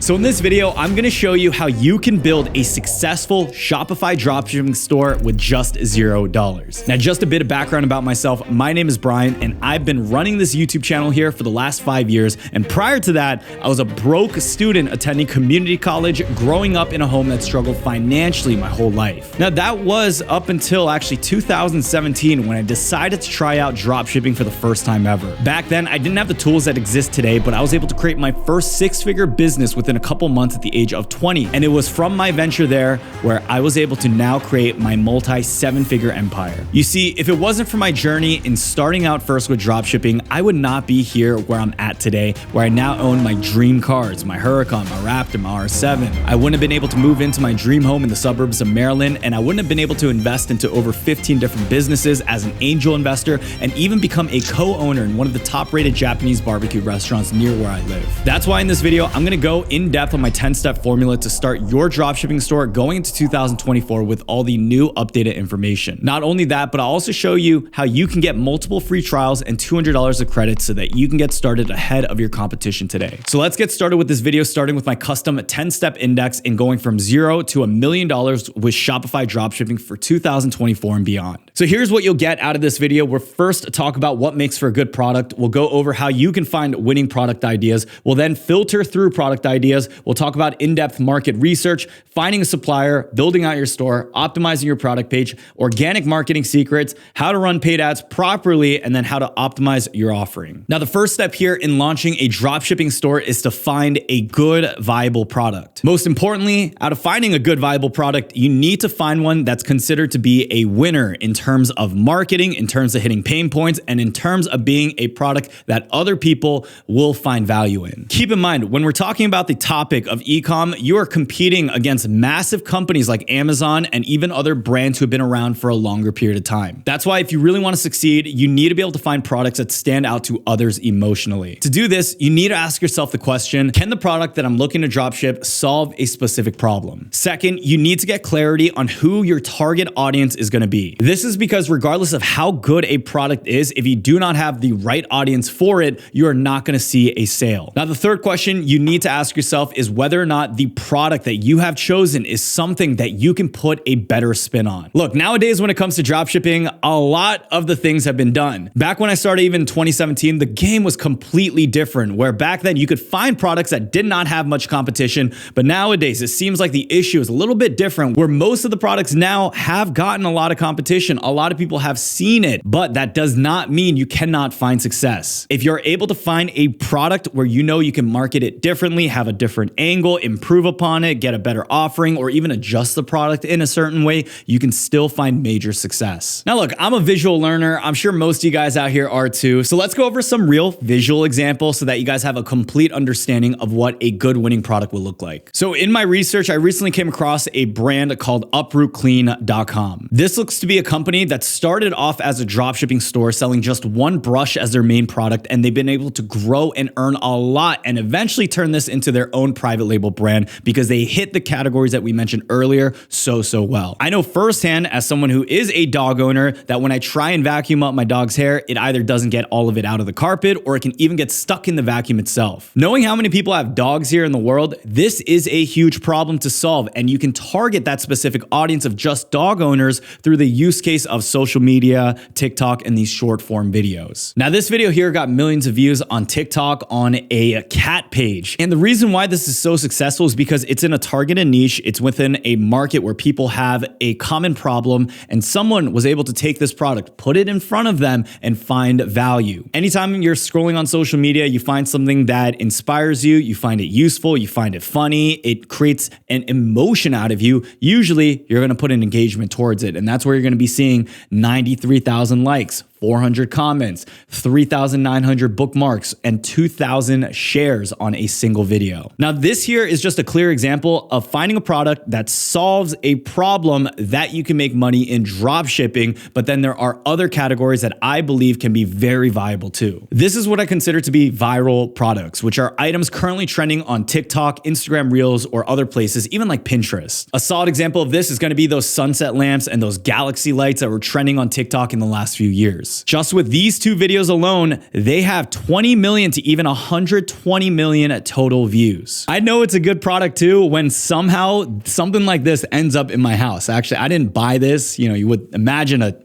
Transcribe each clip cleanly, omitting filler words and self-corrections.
So in this video, I'm gonna show you how you can build a successful Shopify dropshipping store with just $0. Now, just a bit of background about myself. My name is Brian, and I've been running this YouTube channel here for the last 5 years. And prior to that, I was a broke student attending community college, growing up in a home that struggled financially my whole life. Now, that was up until actually 2017 when I decided to try out dropshipping for the first time ever. Back then, I didn't have the tools that exist today, but I was able to create my first six-figure business within a couple months at the age of 20. And it was from my venture there where I was able to now create my multi-seven-figure empire. You see, if it wasn't for my journey in starting out first with dropshipping, I would not be here where I'm at today, where I now own my dream cars, my Huracan, my Raptor, my R7. I wouldn't have been able to move into my dream home in the suburbs of Maryland, and I wouldn't have been able to invest into over 15 different businesses as an angel investor, and even become a co-owner in one of the top-rated Japanese barbecue restaurants near where I live. That's why in this video, I'm gonna go in depth on my 10-step formula to start your dropshipping store going into 2024 with all the new updated information. Not only that, but I'll also show you how you can get multiple free trials and $200 of credit so that you can get started ahead of your competition today. So let's get started with this video, starting with my custom 10-step index and going from $0 to $1 million with Shopify dropshipping for 2024 and beyond. So here's what you'll get out of this video. We'll first talk about what makes for a good product. We'll go over how you can find winning product ideas. We'll then filter through product ideas. We'll talk about in-depth market research, finding a supplier, building out your store, optimizing your product page, organic marketing secrets, how to run paid ads properly, and then how to optimize your offering. Now, the first step here in launching a dropshipping store is to find a good, viable product. Most importantly, out of finding a good, viable product, you need to find one that's considered to be a winner in terms of marketing, in terms of hitting pain points, and in terms of being a product that other people will find value in. Keep in mind, when we're talking about the topic of e-com, you are competing against massive companies like Amazon and even other brands who have been around for a longer period of time. That's why if you really want to succeed, you need to be able to find products that stand out to others emotionally. To do this, you need to ask yourself the question, can the product that I'm looking to dropship solve a specific problem? Second, you need to get clarity on who your target audience is going to be. This is because regardless of how good a product is, if you do not have the right audience for it, you are not going to see a sale. Now, the third question you need to ask yourself is whether or not the product that you have chosen is something that you can put a better spin on. Look, nowadays when it comes to dropshipping, a lot of the things have been done. Back when I started even in 2017, the game was completely different, where back then you could find products that did not have much competition, but nowadays it seems like the issue is a little bit different, where most of the products now have gotten a lot of competition. A lot of people have seen it, but that does not mean you cannot find success. If you're able to find a product where you know you can market it differently, have a different angle, improve upon it, get a better offering, or even adjust the product in a certain way, you can still find major success. Now look, I'm a visual learner. I'm sure most of you guys out here are too. So let's go over some real visual examples so that you guys have a complete understanding of what a good winning product will look like. So in my research, I recently came across a brand called uprootclean.com. This looks to be a company that started off as a dropshipping store selling just one brush as their main product, and they've been able to grow and earn a lot and eventually turn this into their own private label brand because they hit the categories that we mentioned earlier so well. I know firsthand as someone who is a dog owner that when I try and vacuum up my dog's hair, it either doesn't get all of it out of the carpet or it can even get stuck in the vacuum itself. Knowing how many people have dogs here in the world, this is a huge problem to solve, and you can target that specific audience of just dog owners through the use case of social media, TikTok, and these short form videos. Now, this video here got millions of views on TikTok on a cat page. And the reason why this is so successful is because it's in a targeted niche. It's within a market where people have a common problem, and someone was able to take this product, put it in front of them, and find value. Anytime you're scrolling on social media, you find something that inspires you, you find it useful, you find it funny, it creates an emotion out of you. Usually, you're going to put an engagement towards it, and that's where you're going to be seeing 93,000 likes, 400 comments, 3,900 bookmarks, and 2,000 shares on a single video. Now, this here is just a clear example of finding a product that solves a problem that you can make money in drop shipping, but then there are other categories that I believe can be very viable too. This is what I consider to be viral products, which are items currently trending on TikTok, Instagram Reels, or other places, even like Pinterest. A solid example of this is going to be those sunset lamps and those galaxy lights that were trending on TikTok in the last few years. viewers. Just with these 2 videos alone, they have 20 million to even 120 million total views. I know it's a good product too when somehow something like this ends up in my house. Actually, I didn't buy this. You know, you would imagine a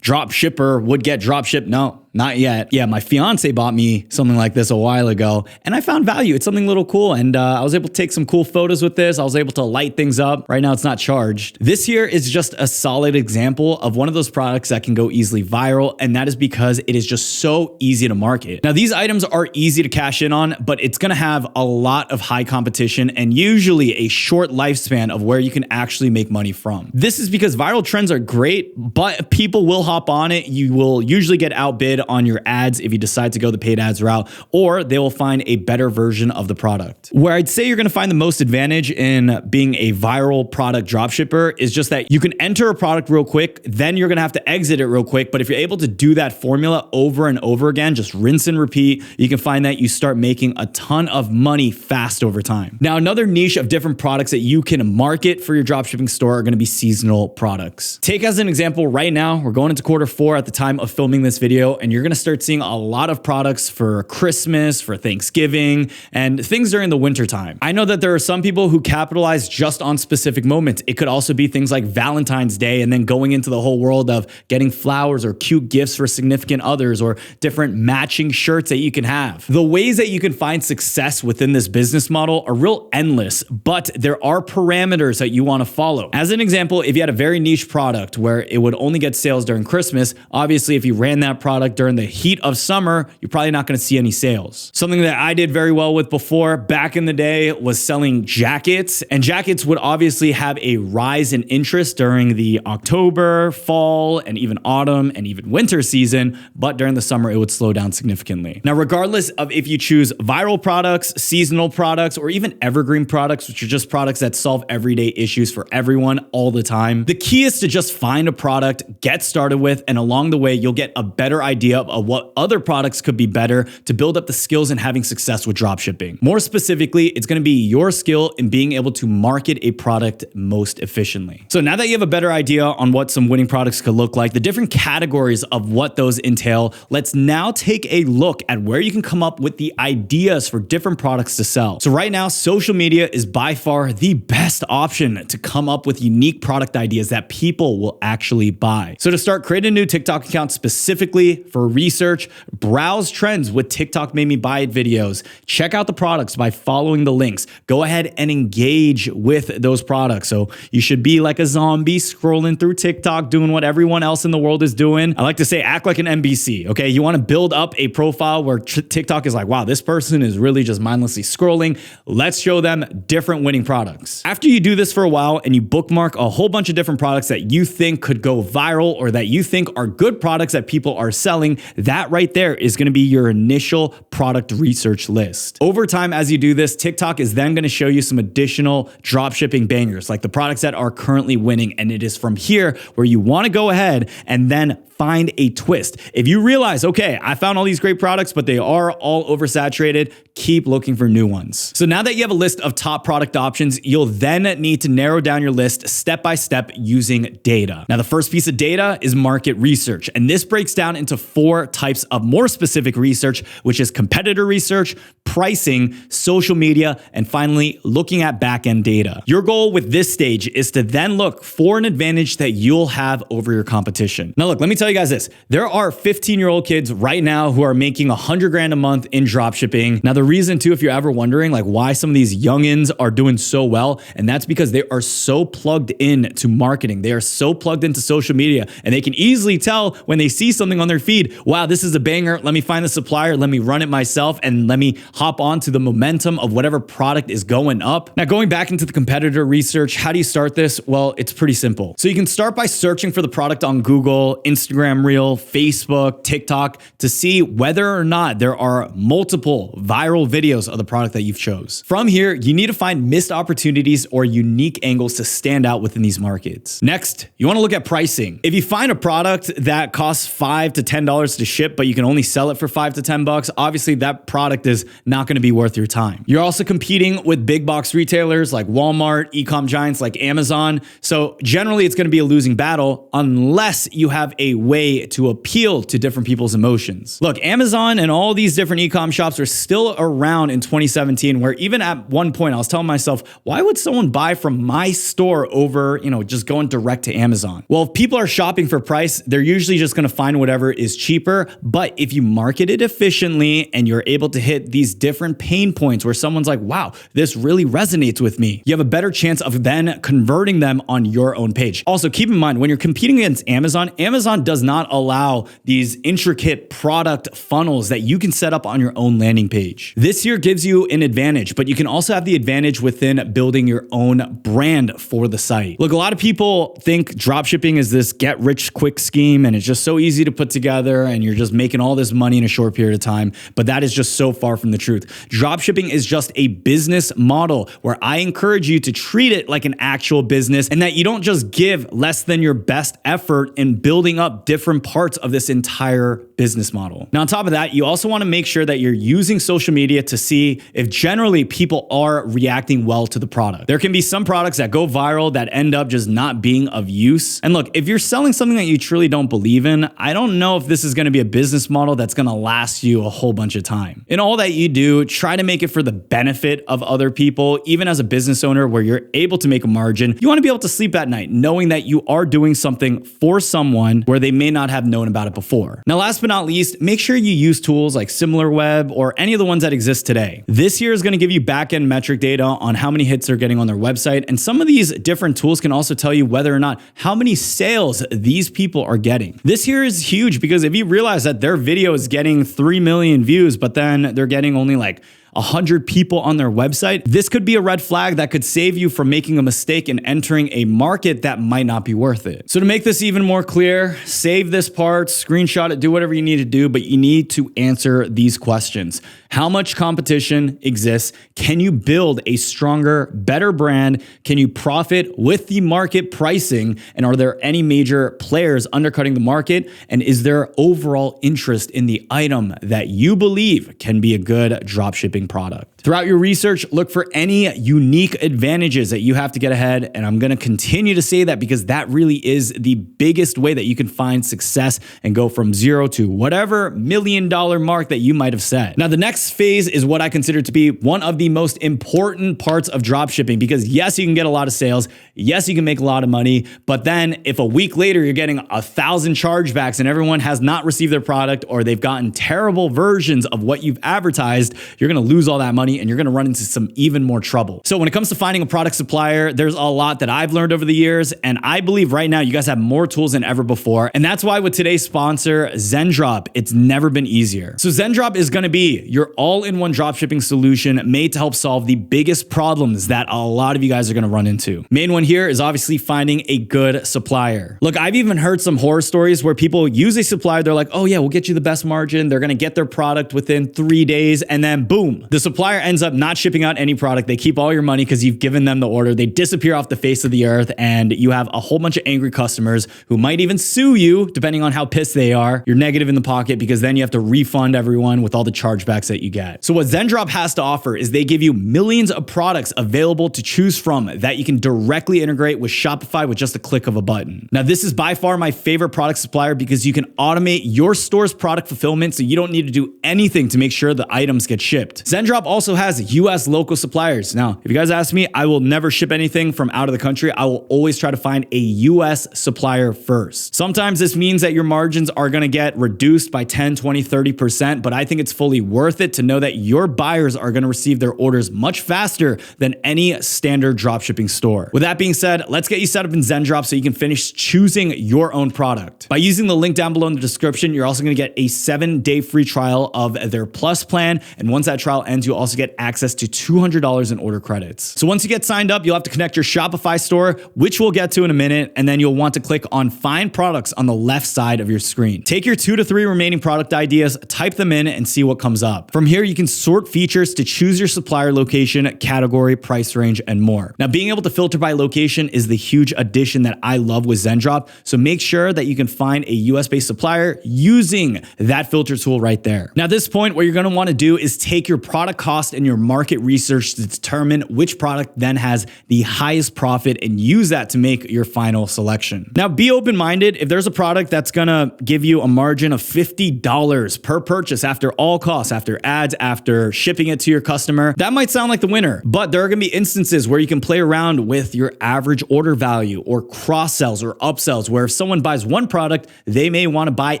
drop shipper would get drop shipped. No, not yet. Yeah, my fiance bought me something like this a while ago and I found value. It's something a little cool and I was able to take some cool photos with this. I was able to light things up. Right now it's not charged. This here is just a solid example of one of those products that can go easily viral, and that is because it is just so easy to market. Now these items are easy to cash in on, but it's gonna have a lot of high competition and usually a short lifespan of where you can actually make money from. This is because viral trends are great, but people will hop on it. You will usually get outbid on your ads if you decide to go the paid ads route, or they will find a better version of the product. Where I'd say you're gonna find the most advantage in being a viral product dropshipper is just that you can enter a product real quick, then you're gonna have to exit it real quick. But if you're able to do that formula over and over again, just rinse and repeat, you can find that you start making a ton of money fast over time. Now, another niche of different products that you can market for your dropshipping store are gonna be seasonal products. Take as an example, right now, we're going into Q4 at the time of filming this video, and you're gonna start seeing a lot of products for Christmas, for Thanksgiving, and things during the winter time. I know that there are some people who capitalize just on specific moments. It could also be things like Valentine's Day and then going into the whole world of getting flowers or cute gifts for significant others or different matching shirts that you can have. The ways that you can find success within this business model are real endless, but there are parameters that you wanna follow. As an example, if you had a very niche product where it would only get sales during Christmas, obviously if you ran that product during the heat of summer, you're probably not gonna see any sales. Something that I did very well with before back in the day was selling jackets, and jackets would obviously have a rise in interest during the October, fall, and even autumn and even winter season, but during the summer it would slow down significantly. Now, regardless of if you choose viral products, seasonal products, or even evergreen products, which are just products that solve everyday issues for everyone all the time, the key is to just find a product, get started with, and along the way, you'll get a better idea of what other products could be better to build up the skills in having success with dropshipping. More specifically, it's gonna be your skill in being able to market a product most efficiently. So now that you have a better idea on what some winning products could look like, the different categories of what those entail, let's now take a look at where you can come up with the ideas for different products to sell. So right now, social media is by far the best option to come up with unique product ideas that people will actually buy. So to start, create a new TikTok account specifically for research, browse trends with TikTok made me buy it videos, check out the products by following the links, go ahead and engage with those products. So you should be like a zombie scrolling through TikTok, doing what everyone else in the world is doing. I like to say, act like an NBC, okay? You wanna build up a profile where TikTok is like, wow, this person is really just mindlessly scrolling. Let's show them different winning products. After you do this for a while and you bookmark a whole bunch of different products that you think could go viral or that you think are good products that people are selling, that right there is gonna be your initial product research list. Over time, as you do this, TikTok is then gonna show you some additional dropshipping bangers, like the products that are currently winning. And it is from here where you wanna go ahead and then find a twist. If you realize, okay, I found all these great products, but they are all oversaturated, keep looking for new ones. So now that you have a list of top product options, you'll then need to narrow down your list step by step using data. Now, the first piece of data is market research, and this breaks down into 4 types of more specific research, which is competitor research, pricing, social media, and finally, looking at back-end data. Your goal with this stage is to then look for an advantage that you'll have over your competition. Now, look, let me tell you guys this. There are 15-year-old kids right now who are making 100 grand a month in dropshipping. Now, the reason too, if you're ever wondering like why some of these youngins are doing so well, and that's because they are so plugged in to marketing. They are so plugged into social media, and they can easily tell when they see something on their feed, wow, this is a banger. Let me find the supplier. Let me run it myself, and let me hop on to the momentum of whatever product is going up. Now, going back into the competitor research, how do you start this? Well, it's pretty simple. So you can start by searching for the product on Google, Instagram Reel, Facebook, TikTok to see whether or not there are multiple viral videos of the product that you've chose. From here, you need to find missed opportunities or unique angles to stand out within these markets. Next, you want to look at pricing. If you find a product that costs $5 to $10 $10 to ship, but you can only sell it for $5 to $10, obviously that product is not going to be worth your time. You're also competing with big box retailers like Walmart, e-com giants like Amazon. So generally it's going to be a losing battle unless you have a way to appeal to different people's emotions. Look, Amazon and all these different e-com shops are still around in 2017, where even at one point I was telling myself, why would someone buy from my store over, just going direct to Amazon? Well, if people are shopping for price, they're usually just going to find whatever is cheaper. But if you market it efficiently and you're able to hit these different pain points where someone's like, wow, this really resonates with me, you have a better chance of then converting them on your own page. Also, keep in mind, when you're competing against Amazon, Amazon does not allow these intricate product funnels that you can set up on your own landing page. This here gives you an advantage, but you can also have the advantage within building your own brand for the site. Look, a lot of people think dropshipping is this get rich quick scheme and it's just so easy to put together and you're just making all this money in a short period of time, but that is just so far from the truth. Dropshipping is just a business model where I encourage you to treat it like an actual business and that you don't just give less than your best effort in building up different parts of this entire business model. Now, on top of that, you also want to make sure that you're using social media to see if generally people are reacting well to the product. There can be some products that go viral that end up just not being of use. And look, if you're selling something that you truly don't believe in, I don't know if this is going to be a business model that's going to last you a whole bunch of time. In all that you do, try to make it for the benefit of other people. Even as a business owner where you're able to make a margin, you want to be able to sleep at night knowing that you are doing something for someone where they may not have known about it before. Now, last but not least, make sure you use tools like SimilarWeb or any of the ones that exist today. This here is going to give you back-end metric data on how many hits they're getting on their website. And some of these different tools can also tell you whether or not how many sales these people are getting. This here is huge because if you realize that their video is getting 3 million views, but then they're getting only like 100 people on their website, this could be a red flag that could save you from making a mistake and entering a market that might not be worth it. So to make this even more clear, save this part, screenshot it, do whatever you need to do, but you need to answer these questions. How much competition exists? Can you build a stronger, better brand? Can you profit with the market pricing? And are there any major players undercutting the market? And is there overall interest in the item that you believe can be a good dropshipping product? Throughout your research, look for any unique advantages that you have to get ahead. And I'm going to continue to say that because that really is the biggest way that you can find success and go from zero to whatever $1 million mark that you might have set. Now, the next phase is what I consider to be one of the most important parts of dropshipping because yes, you can get a lot of sales. Yes, you can make a lot of money. But then if a week later you're getting 1,000 chargebacks and everyone has not received their product or they've gotten terrible versions of what you've advertised, you're going to lose all that money and you're going to run into some even more trouble. So when it comes to finding a product supplier, there's a lot that I've learned over the years. And I believe right now you guys have more tools than ever before. And that's why with today's sponsor, Zendrop, it's never been easier. So Zendrop is going to be your all-in-one dropshipping solution made to help solve the biggest problems that a lot of you guys are going to run into. Main one here is obviously finding a good supplier. Look, I've even heard some horror stories where people use a supplier. They're like, oh yeah, we'll get you the best margin. They're going to get their product within 3 days. And then boom, the supplier ends up not shipping out any product. They keep all your money because you've given them the order. They disappear off the face of the earth. And you have a whole bunch of angry customers who might even sue you depending on how pissed they are. You're negative in the pocket because then you have to refund everyone with all the chargebacks that you get. So what Zendrop has to offer is they give you millions of products available to choose from that you can directly integrate with Shopify with just a click of a button. Now, this is by far my favorite product supplier because you can automate your store's product fulfillment so you don't need to do anything to make sure the items get shipped. Zendrop also has US local suppliers. Now, if you guys ask me, I will never ship anything from out of the country. I will always try to find a US supplier first. Sometimes this means that your margins are going to get reduced by 10, 20, 30%, but I think it's fully worth it to know that your buyers are going to receive their orders much faster than any standard dropshipping store. With that being said, let's get you set up in Zendrop so you can finish choosing your own product. By using the link down below in the description, you're also going to get a 7-day free trial of their Plus plan. And once that trial ends, you'll also get get access to $200 in order credits. So once you get signed up, you'll have to connect your Shopify store, which we'll get to in a minute, and then you'll want to click on Find Products on the left side of your screen. Take your 2 to 3 remaining product ideas, type them in, and see what comes up. From here, you can sort features to choose your supplier location, category, price range, and more. Now, being able to filter by location is the huge addition that I love with ZenDrop, so make sure that you can find a US-based supplier using that filter tool right there. Now, at this point, what you're gonna wanna do is take your product cost and your market research to determine which product then has the highest profit and use that to make your final selection. Now, be open-minded. If there's a product that's gonna give you a margin of $50 per purchase after all costs, after ads, after shipping it to your customer, that might sound like the winner, but there are gonna be instances where you can play around with your average order value or cross-sells or upsells, where if someone buys one product, they may wanna buy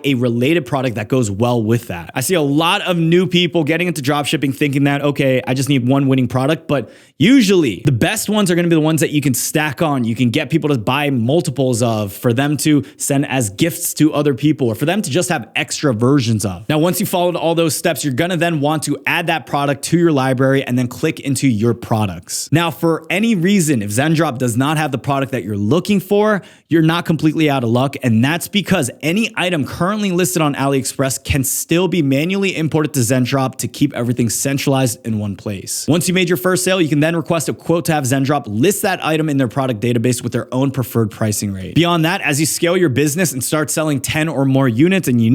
a related product that goes well with that. I see a lot of new people getting into dropshipping thinking that, okay, I just need one winning product, but usually the best ones are gonna be the ones that you can stack on, you can get people to buy multiples of, for them to send as gifts to other people, or for them to just have extra versions of. Now, once you followed all those steps, you're gonna then want to add that product to your library and then click into your products. Now, for any reason, if ZenDrop does not have the product that you're looking for, you're not completely out of luck, and that's because any item currently listed on AliExpress can still be manually imported to ZenDrop to keep everything centralized in one place. Once you made your first sale, you can then request a quote to have ZenDrop list that item in their product database with their own preferred pricing rate. Beyond that, as you scale your business and start selling 10 or more units, and you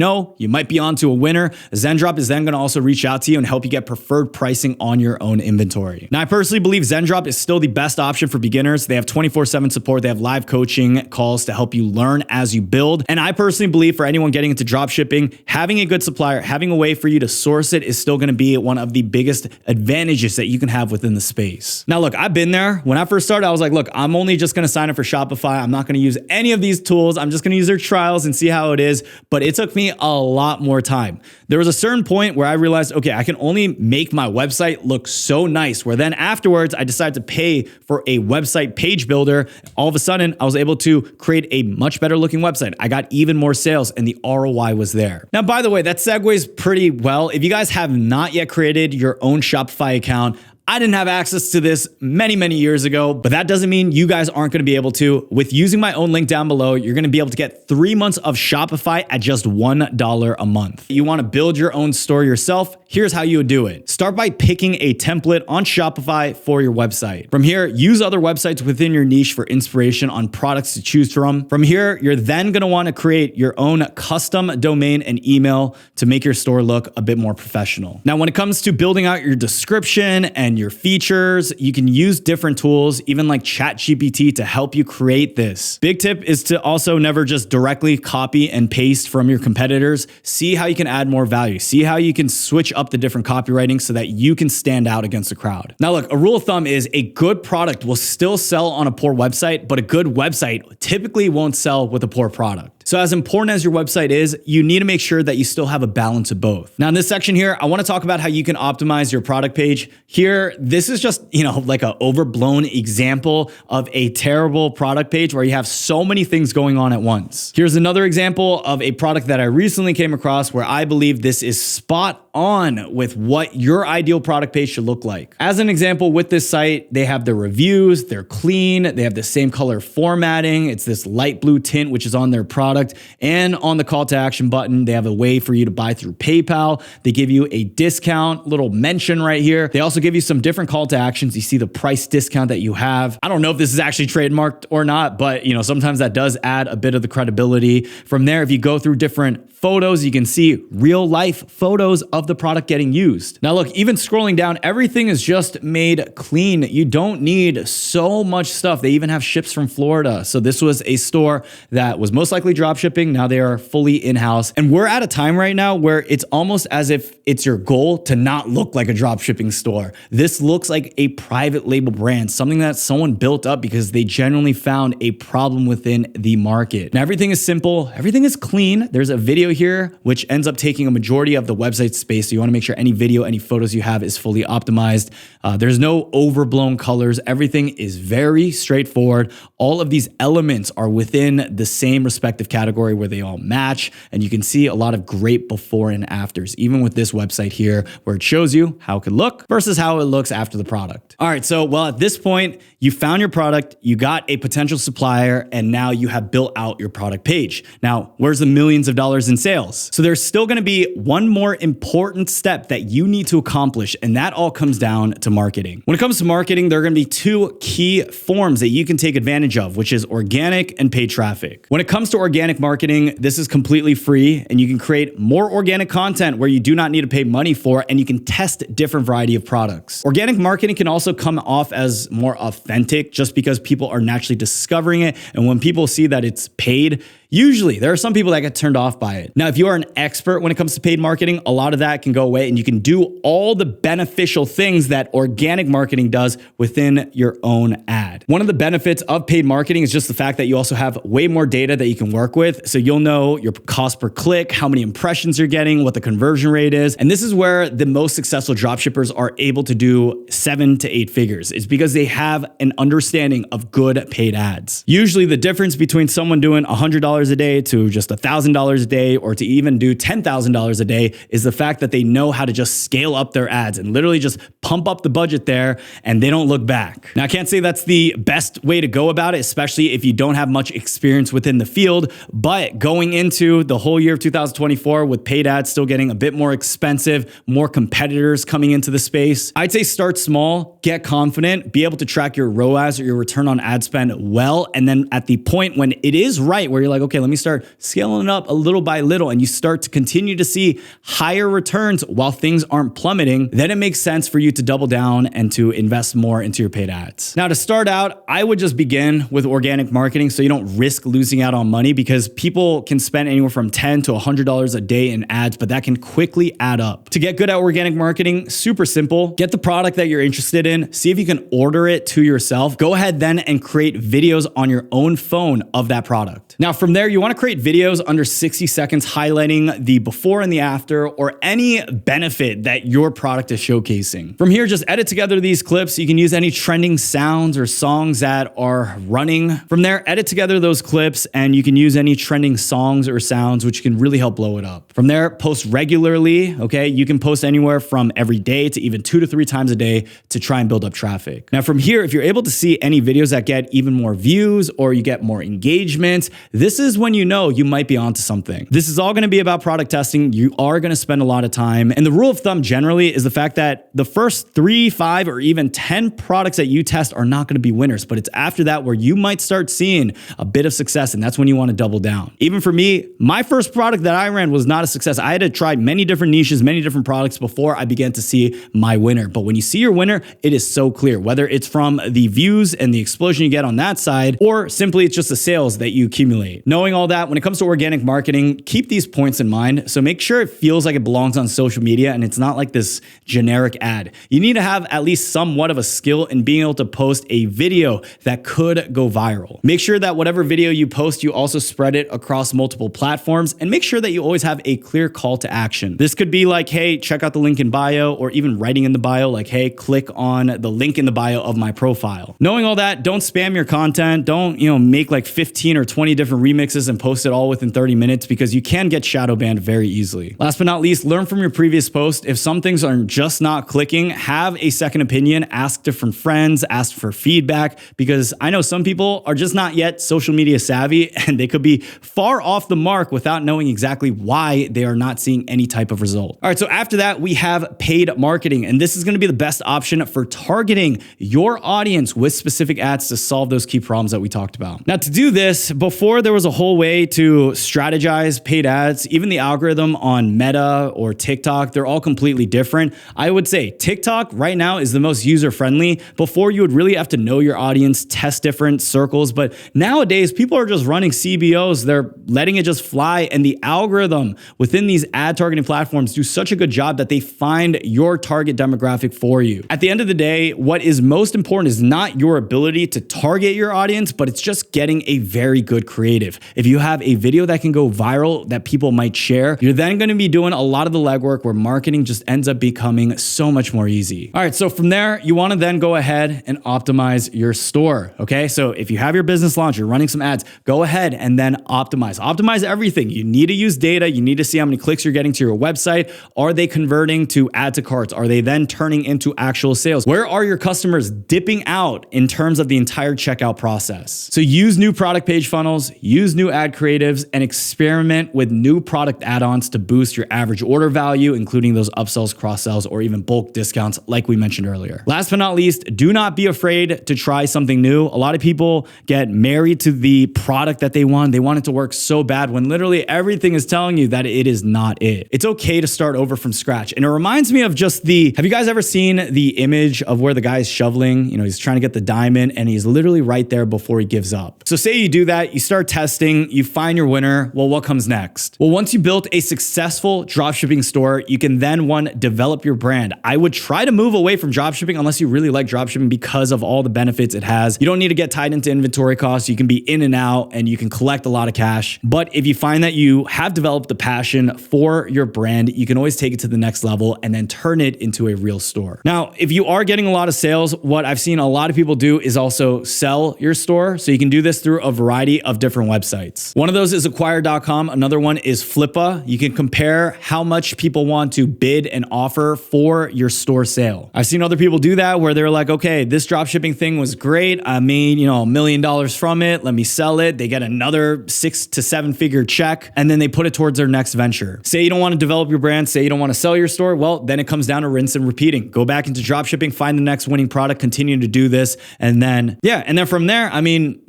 might be onto a winner, ZenDrop is then going to also reach out to you and help you get preferred pricing on your own inventory. Now, I personally believe ZenDrop is still the best option for beginners. They have 24/7 support. They have live coaching calls to help you learn as you build. And I personally believe for anyone getting into dropshipping, having a good supplier, having a way for you to source it is still going to be one of the biggest advantages that you can have within the space. Now, look, I've been there. When I first started, I was like, look, I'm only just going to sign up for Shopify. I'm not going to use any of these tools. I'm just going to use their trials and see how it is. But it took me a lot more time. There was a certain point where I realized, okay, I can only make my website look so nice, where then afterwards I decided to pay for a website page builder. All of a sudden, I was able to create a much better looking website. I got even more sales and the ROI was there. Now, by the way, that segues pretty well. If you guys have not yet created your own Shopify account, I didn't have access to this many years ago, but that doesn't mean you guys aren't going to be able to. With using my own link down below, you're going to be able to get 3 months of Shopify at just $1 a month. You want to build your own store yourself? Here's how you would do it. Start by picking a template on Shopify for your website. From here, use other websites within your niche for inspiration on products to choose from. From here, you're then going to want to create your own custom domain and email to make your store look a bit more professional. Now, when it comes to building out your description and your features, you can use different tools, even like ChatGPT, to help you create this. Big tip is to also never just directly copy and paste from your competitors. See how you can add more value. See how you can switch up the different copywriting so that you can stand out against the crowd. Now, look, a rule of thumb is a good product will still sell on a poor website, but a good website typically won't sell with a poor product. So as important as your website is, you need to make sure that you still have a balance of both. Now in this section here, I want to talk about how you can optimize your product page. Here, this is just, like an overblown example of a terrible product page where you have so many things going on at once. Here's another example of a product that I recently came across where I believe this is spot on with what your ideal product page should look like. As an example, with this site, they have their reviews, they're clean, they have the same color formatting, it's this light blue tint, which is on their product. And on the call to action button, they have a way for you to buy through PayPal. They give you a discount, little mention right here. They also give you some different call to actions. You see the price discount that you have. I don't know if this is actually trademarked or not, but sometimes that does add a bit of the credibility. From there, if you go through different photos, you can see real life photos of the product getting used. Now look, even scrolling down, everything is just made clean. You don't need so much stuff. They even have ships from Florida. So this was a store that was most likely dropshipping. Now they are fully in-house. And we're at a time right now where it's almost as if it's your goal to not look like a dropshipping store. This looks like a private label brand, something that someone built up because they genuinely found a problem within the market. Now everything is simple. Everything is clean. There's a video here, which ends up taking a majority of the website space space. So you want to make sure any video, any photos you have is fully optimized. There's no overblown colors. Everything is very straightforward. All of these elements are within the same respective category where they all match. And you can see a lot of great before and afters, even with this website here, where it shows you how it could look versus how it looks after the product. All right. So, well, at this point, you found your product, you got a potential supplier, and now you have built out your product page. Now, where's the millions of dollars in sales? So there's still going to be one more important step that you need to accomplish, and that all comes down to marketing. When it comes to marketing, there are going to be two key forms that you can take advantage of, which is organic and paid traffic. When it comes to organic marketing, this is completely free, and you can create more organic content where you do not need to pay money for, and you can test different variety of products. Organic marketing can also come off as more authentic just because people are naturally discovering it. And when people see that it's paid, usually there are some people that get turned off by it. Now, if you are an expert when it comes to paid marketing, a lot of that can go away and you can do all the beneficial things that organic marketing does within your own ad. One of the benefits of paid marketing is just the fact that you also have way more data that you can work with. So you'll know your cost per click, how many impressions you're getting, what the conversion rate is. And this is where the most successful dropshippers are able to do 7 to 8 figures. It's because they have an understanding of good paid ads. Usually the difference between someone doing $100 a day to just $1,000 a day or to even do $10,000 a day is the fact that they know how to just scale up their ads and literally just pump up the budget there and they don't look back. Now, I can't say that's the best way to go about it, especially if you don't have much experience within the field, but going into the whole year of 2024 with paid ads still getting a bit more expensive, more competitors coming into the space, I'd say start small, get confident, be able to track your ROAS or your return on ad spend well, and then at the point when it is right, where you're like, okay, let me start scaling it up a little by little, and you start to continue to see higher returns while things aren't plummeting, then it makes sense for you to double down and to invest more into your paid ads. Now, to start out, I would just begin with organic marketing so you don't risk losing out on money, because people can spend anywhere from $10 to $100 a day in ads, but that can quickly add up. To get good at organic marketing, super simple. Get the product that you're interested in, see if you can order it to yourself. Go ahead then and create videos on your own phone of that product. Now, from there, you want to create videos under 60 seconds highlighting the before and the after or any benefit that your product is showcasing. From here, just edit together these clips. You can use any trending sounds or songs that are running. From there, edit together those clips and you can use any trending songs or sounds, which can really help blow it up. From there, post regularly, okay? You can post anywhere from every day to even 2 to 3 times a day to try and build up traffic. Now, from here, if you're able to see any videos that get even more views or you get more engagement, this is when you know you might be onto something. This is all going to be about product testing. You are going to spend a lot of time. And the rule of thumb generally is the fact that the first 3, 5, or even 10 products that you test are not going to be winners, but it's after that where you might start seeing a bit of success, and that's when you want to double down. Even for me, my first product that I ran was not a success. I had to try many different niches, many different products before I began to see my winner. But when you see your winner, it is so clear, whether it's from the views and the explosion you get on that side, or simply it's just the sales that you accumulate. Knowing all that, when it comes to organic marketing, keep these points in mind. So make sure it feels like it belongs on social media and it's not like this generic ad. You need to have at least somewhat of a skill in being able to post a video that could go viral. Make sure that whatever video you post, you also spread it across multiple platforms, and make sure that you always have a clear call to action. This could be like, hey, check out the link in bio, or even writing in the bio like, hey, click on the link in the bio of my profile. Knowing all that, don't spam your content. Don't, make like 15 or 20 different remixes and post it all within 30 minutes, because you can get shadow banned very easily. Last but not least, learn from your previous post. If some things are just not clicking, have a second opinion, ask different friends, ask for feedback, because I know some people are just not yet social media savvy and they could be far off the mark without knowing exactly why they are not seeing any type of result. All right, so after that, we have paid marketing, and this is going to be the best option for targeting your audience with specific ads to solve those key problems that we talked about. Now, to do this, before there was a whole way to strategize paid ads, even the algorithm on Meta or TikTok, they're all completely different. I would say TikTok right now is the most user-friendly. Before, you would really have to know your audience, test different circles, but nowadays people are just running CBOs. They're letting it just fly, and the algorithm within these ad targeting platforms do such a good job that they find your target demographic for you. At the end of the day, what is most important is not your ability to target your audience, but it's just getting a very good creative. if you have a video that can go viral that people might share, you're then going to be doing a lot of the legwork where marketing just ends up becoming so much more easy. All right, so from there, you want to then go ahead and optimize your store, okay? So if you have your business launch, you're running some ads, go ahead and then optimize. Optimize everything. You need to use data. You need to see how many clicks you're getting to your website. Are they converting to add to carts? Are they then turning into actual sales? Where are your customers dipping out in terms of the entire checkout process? So use new product page funnels, use new ad creatives, and experiment with new product add-ons to boost your average order value, including those upsells, cross-sells, or even bulk discounts like we mentioned earlier. Last but not least, do not be afraid to try something new. A lot of people get married to the product that they want. They want it to work so bad when literally everything is telling you that it is not it. It's okay to start over from scratch. And it reminds me of just have you guys ever seen the image of where the guy's shoveling? You know, he's trying to get the diamond and he's literally right there before he gives up. So say you do that, you start testing, you find your winner. Well, what comes next? Well, once you built a successful dropshipping store, you can then develop your brand. I would try to move away from dropshipping unless you really like dropshipping because of all the benefits it has. You don't need to get tied into inventory costs. You can be in and out and you can collect a lot of cash. But if you find that you have developed the passion for your brand, you can always take it to the next level and then turn it into a real store. Now, if you are getting a lot of sales, what I've seen a lot of people do is also sell your store. So you can do this through a variety of different websites. One of those is acquire.com. Another one is Flippa. You can compare how much people want to bid and offer for your store sale. I've seen other people do that where they're like, okay, this dropshipping thing was great. I made, $1 million from it. Let me sell it. They get another 6 to 7 figure check, and then they put it towards their next venture. Say you don't want to develop your brand, say you don't want to sell your store. Well, then it comes down to rinse and repeating. Go back into dropshipping, find the next winning product, continue to do this. And then from there,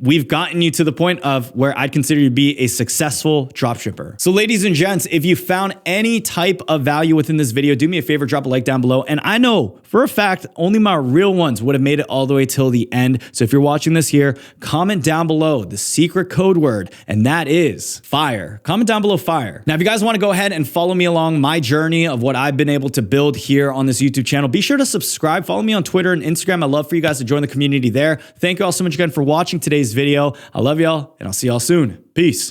we've gotten you to the point of where I'd consider you to be a successful dropshipper. So ladies and gents, if you found any type of value within this video, do me a favor, drop a like down below. And I know for a fact, only my real ones would have made it all the way till the end. So if you're watching this here, comment down below the secret code word, and that is FIRE. Comment down below FIRE. Now, if you guys want to go ahead and follow me along my journey of what I've been able to build here on this YouTube channel, be sure to subscribe. Follow me on Twitter and Instagram. I'd love for you guys to join the community there. Thank you all so much again for watching today's video. I love y'all, and I'll see y'all soon. Peace.